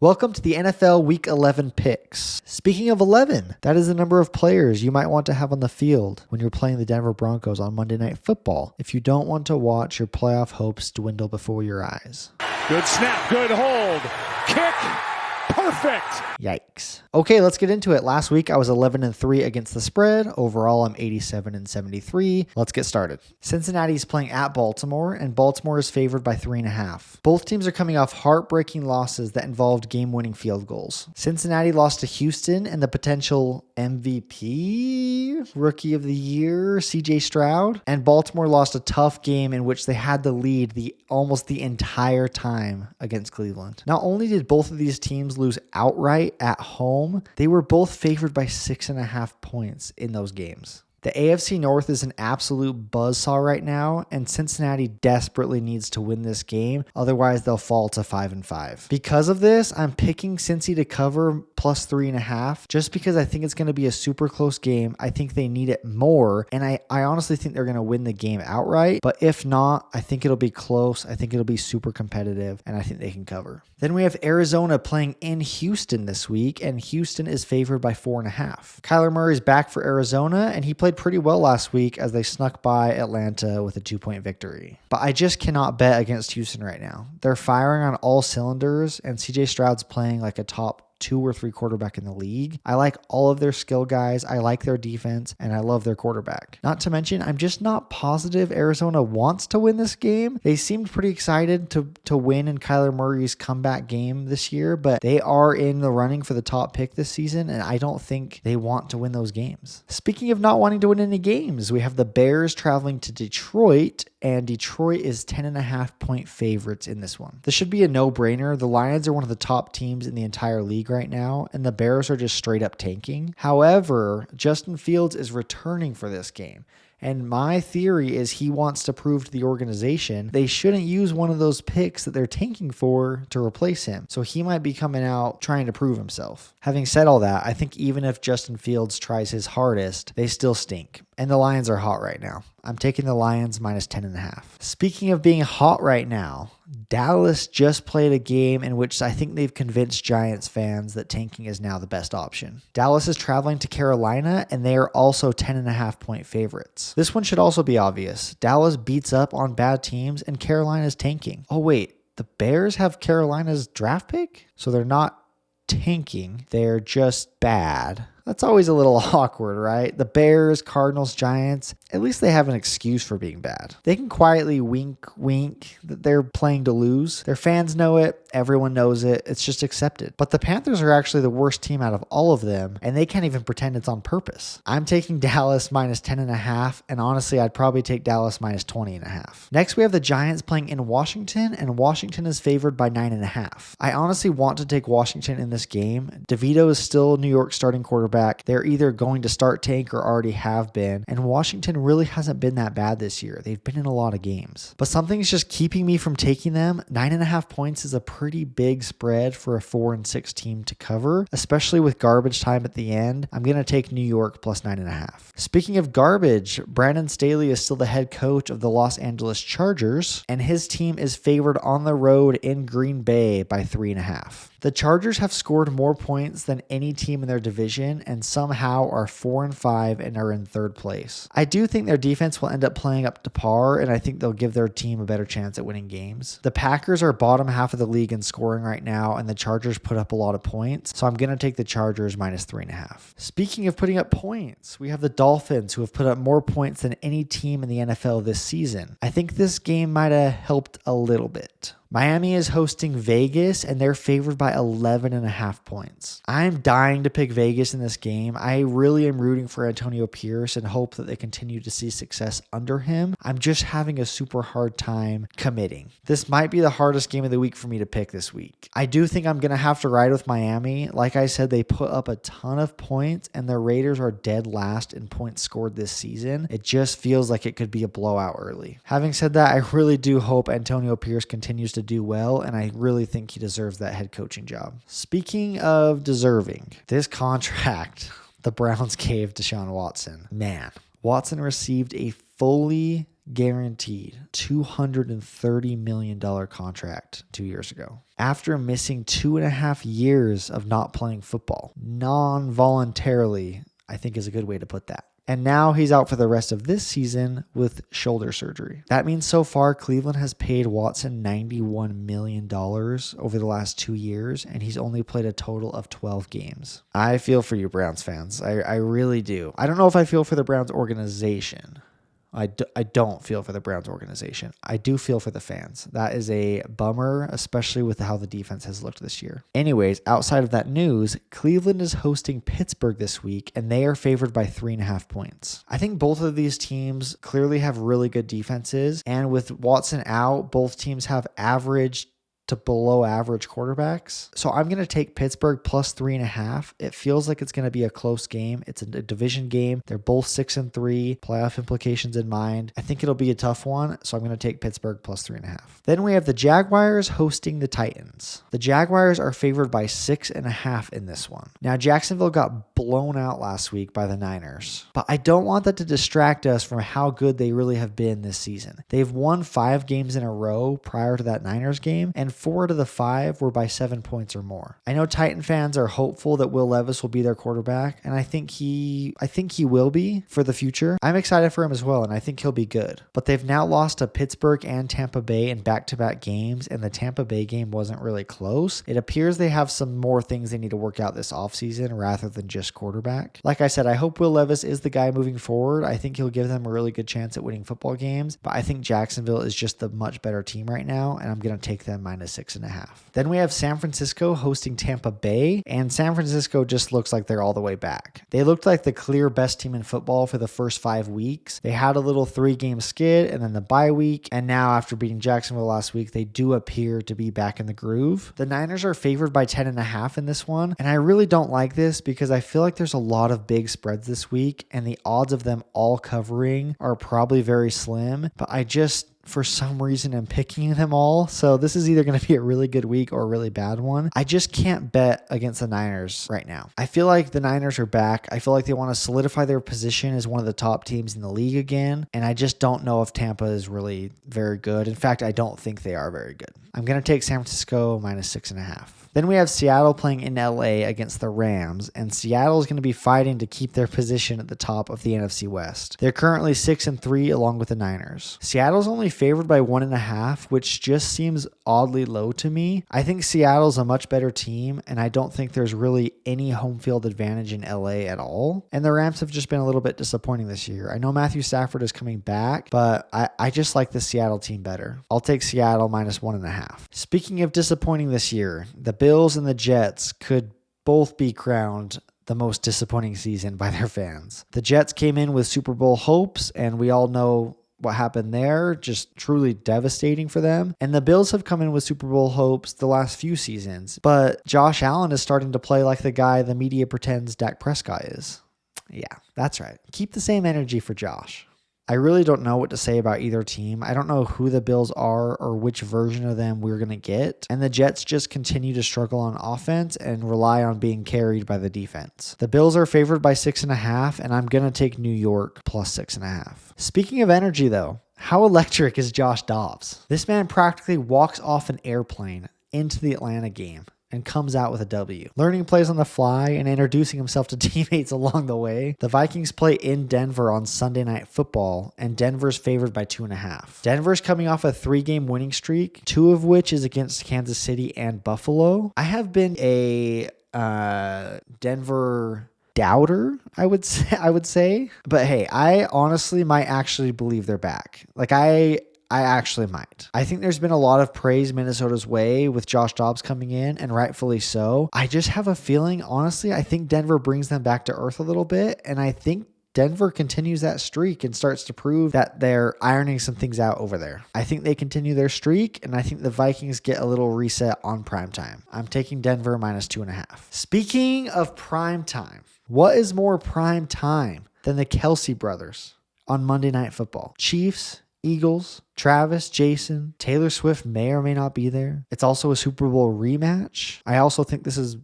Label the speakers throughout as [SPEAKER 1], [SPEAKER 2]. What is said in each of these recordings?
[SPEAKER 1] Welcome to the NFL Week 11 picks. Speaking of 11, that is the number of players you might want to have on the field when you're playing the Denver Broncos on Monday Night Football if you don't want to watch your playoff hopes dwindle before your eyes.
[SPEAKER 2] Good snap, good hold, kick, perfect.
[SPEAKER 1] Yikes. Okay, let's get into it. Last week I was 11-3 against the spread. Overall, I'm 87-73. Let's get started. Cincinnati's playing at Baltimore, and Baltimore is favored by 3.5. Both teams are coming off heartbreaking losses that involved game-winning field goals. Cincinnati lost to Houston and the potential MVP, Rookie of the Year, CJ Stroud, and Baltimore lost a tough game in which they had the lead almost the entire time against Cleveland. Not only did both of these teams lose outright at home, they were both favored by 6.5 points in those games. The AFC North is an absolute buzzsaw right now, and Cincinnati desperately needs to win this game, otherwise they'll fall to 5-5. Because of this, I'm picking Cincy to cover plus 3.5, just because I think it's going to be a super close game. I think they need it more, and I honestly think they're going to win the game outright, but if not, I think it'll be close. I think it'll be super competitive, and I think they can cover. Then we have Arizona playing in Houston this week, and Houston is favored by 4.5. Kyler Murray's back for Arizona, and he played pretty well last week as they snuck by Atlanta with a 2-point victory. But I just cannot bet against Houston right now. They're firing on all cylinders, and CJ Stroud's playing like a top 2 or 3 quarterback in the league. I like all of their skill guys. I like their defense, and I love their quarterback. Not to mention, I'm just not positive Arizona wants to win this game. They seemed pretty excited to win in Kyler Murray's comeback game this year, but they are in the running for the top pick this season, and I don't think they want to win those games. Speaking of not wanting to win any games, we have the Bears traveling to Detroit, and Detroit is 10.5 point favorites in this one. This should be a no-brainer. The Lions are one of the top teams in the entire league right now, and the Bears are just straight up tanking. However, Justin Fields is returning for this game. And my theory is he wants to prove to the organization they shouldn't use one of those picks that they're tanking for to replace him. So he might be coming out trying to prove himself. Having said all that, I think even if Justin Fields tries his hardest, they still stink. And the Lions are hot right now. I'm taking the Lions minus 10.5. Speaking of being hot right now, Dallas just played a game in which I think they've convinced Giants fans that tanking is now the best option. Dallas is traveling to Carolina, and they are also 10.5 point favorites. This one should also be obvious. Dallas beats up on bad teams, and Carolina's tanking. Oh wait, the Bears have Carolina's draft pick? So they're not tanking, they're just bad. That's always a little awkward, right? The Bears, Cardinals, Giants, at least they have an excuse for being bad. They can quietly wink that they're playing to lose. Their fans know it. Everyone knows it. It's just accepted. But the Panthers are actually the worst team out of all of them, and they can't even pretend it's on purpose. I'm taking Dallas minus 10.5, and honestly, I'd probably take Dallas minus 20.5. Next, we have the Giants playing in Washington, and Washington is favored by 9.5. I honestly want to take Washington in this game. DeVito is still New York's starting quarterback. They're either going to start tank or already have been, and Washington really hasn't been that bad this year. They've been in a lot of games. But something's just keeping me from taking them. 9.5 points is a pretty big spread for a 4-6 team to cover, especially with garbage time at the end. I'm going to take New York plus 9.5. Speaking of garbage, Brandon Staley is still the head coach of the Los Angeles Chargers, and his team is favored on the road in Green Bay by 3.5. The Chargers have scored more points than any team in their division and somehow are 4-5 and are in third place. I do think their defense will end up playing up to par, and I think they'll give their team a better chance at winning games. The Packers are bottom half of the league in scoring right now, and the Chargers put up a lot of points, so I'm going to take the Chargers minus 3.5. Speaking of putting up points, we have the Dolphins, who have put up more points than any team in the NFL this season. I think this game might have helped a little bit. Miami is hosting Vegas, and they're favored by 11.5 points. I'm dying to pick Vegas in this game. I really am rooting for Antonio Pierce and hope that they continue to see success under him. I'm just having a super hard time committing. This might be the hardest game of the week for me to pick this week. I do think I'm going to have to ride with Miami. Like I said, they put up a ton of points, and the Raiders are dead last in points scored this season. It just feels like it could be a blowout early. Having said that, I really do hope Antonio Pierce continues to do well, and I really think he deserves that head coaching job. Speaking of deserving, this contract the Browns gave Deshaun Watson. Man, Watson received a fully guaranteed $230 million contract 2 years ago. After missing 2.5 years of not playing football, non-voluntarily, I think is a good way to put that. And now he's out for the rest of this season with shoulder surgery. That means so far Cleveland has paid Watson $91 million over the last 2 years, and he's only played a total of 12 games. I feel for you, Browns fans. I really do. I don't know if I feel for the Browns organization. I don't feel for the Browns organization. I do feel for the fans. That is a bummer, especially with how the defense has looked this year. Anyways, outside of that news, Cleveland is hosting Pittsburgh this week, and they are favored by 3.5 points. I think both of these teams clearly have really good defenses, and with Watson out, both teams have average to below average quarterbacks. So I'm going to take Pittsburgh plus 3.5. It feels like it's going to be a close game. It's a division game. They're both 6-3, playoff implications in mind. I think it'll be a tough one. So I'm going to take Pittsburgh plus 3.5. Then we have the Jaguars hosting the Titans. The Jaguars are favored by 6.5 in this one. Now, Jacksonville got blown out last week by the Niners, but I don't want that to distract us from how good they really have been this season. They've won 5 games in a row prior to that Niners game, and 4 out of the 5 were by 7 points or more. I know Titan fans are hopeful that Will Levis will be their quarterback, and I think he will be for the future. I'm excited for him as well, and I think he'll be good. But they've now lost to Pittsburgh and Tampa Bay in back-to-back games, and the Tampa Bay game wasn't really close. It appears they have some more things they need to work out this offseason rather than just quarterback. Like I said, I hope Will Levis is the guy moving forward. I think he'll give them a really good chance at winning football games, but I think Jacksonville is just the much better team right now, and I'm going to take them minus 6.5. Then we have San Francisco hosting Tampa Bay, and San Francisco just looks like they're all the way back. They looked like the clear best team in football for the first 5 weeks. They had a little 3-game skid and then the bye week, and now after beating Jacksonville last week, they do appear to be back in the groove. The Niners are favored by 10.5 in this one, and I really don't like this because I feel like there's a lot of big spreads this week, and the odds of them all covering are probably very slim, but I just, for some reason, I'm picking them all. So this is either going to be a really good week or a really bad one. I just can't bet against the Niners right now. I feel like the Niners are back. I feel like they want to solidify their position as one of the top teams in the league again. And I just don't know if Tampa is really very good. In fact, I don't think they are very good. I'm going to take San Francisco minus 6.5. Then we have Seattle playing in LA against the Rams, and Seattle is going to be fighting to keep their position at the top of the NFC West. They're currently 6-3 along with the Niners. Seattle's only favored by 1.5, which just seems oddly low to me. I think Seattle's a much better team, and I don't think there's really any home field advantage in LA at all. And the Rams have just been a little bit disappointing this year. I know Matthew Stafford is coming back, but I just like the Seattle team better. I'll take Seattle minus 1.5. Speaking of disappointing this year, the Bills and the Jets could both be crowned the most disappointing season by their fans. The Jets came in with Super Bowl hopes, and we all know what happened there, just truly devastating for them. And the Bills have come in with Super Bowl hopes the last few seasons, but Josh Allen is starting to play like the guy the media pretends Dak Prescott is. Yeah, that's right. Keep the same energy for Josh. I really don't know what to say about either team. I don't know who the Bills are or which version of them we're going to get. And the Jets just continue to struggle on offense and rely on being carried by the defense. The Bills are favored by 6.5, and I'm going to take New York plus 6.5. Speaking of energy, though, how electric is Josh Dobbs? This man practically walks off an airplane into the Atlanta game and comes out with a W. Learning plays on the fly and introducing himself to teammates along the way. The Vikings play in Denver on Sunday Night Football, and Denver's favored by 2.5. Denver's coming off a 3-game winning streak, 2 of which is against Kansas City and Buffalo. I have been a Denver doubter, I would say. But hey, I honestly might actually believe they're back. I actually might. I think there's been a lot of praise Minnesota's way with Josh Dobbs coming in, and rightfully so. I just have a feeling, honestly, I think Denver brings them back to earth a little bit, and I think Denver continues that streak and starts to prove that they're ironing some things out over there. I think they continue their streak, and I think the Vikings get a little reset on primetime. I'm taking Denver minus 2.5. Speaking of primetime, what is more primetime than the Kelce brothers on Monday Night Football? Chiefs, Eagles, Travis, Jason, Taylor Swift may or may not be there. It's also a Super Bowl rematch. I also think this is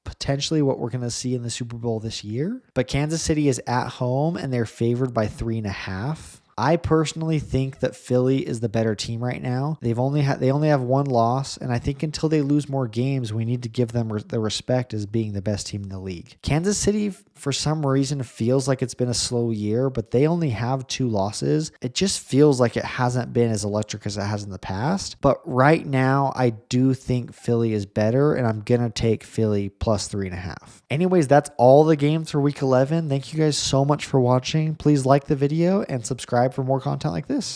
[SPEAKER 1] potentially what we're going to see in the Super Bowl this year. But Kansas City is at home, and they're favored by 3.5. I personally think that Philly is the better team right now. They only have one loss, and I think until they lose more games, we need to give them the respect as being the best team in the league. Kansas City, for some reason, feels like it's been a slow year, but they only have 2 losses. It just feels like it hasn't been as electric as it has in the past. But right now, I do think Philly is better, and I'm going to take Philly plus 3.5. Anyways, that's all the games for week 11. Thank you guys so much for watching. Please like the video and subscribe for more content like this.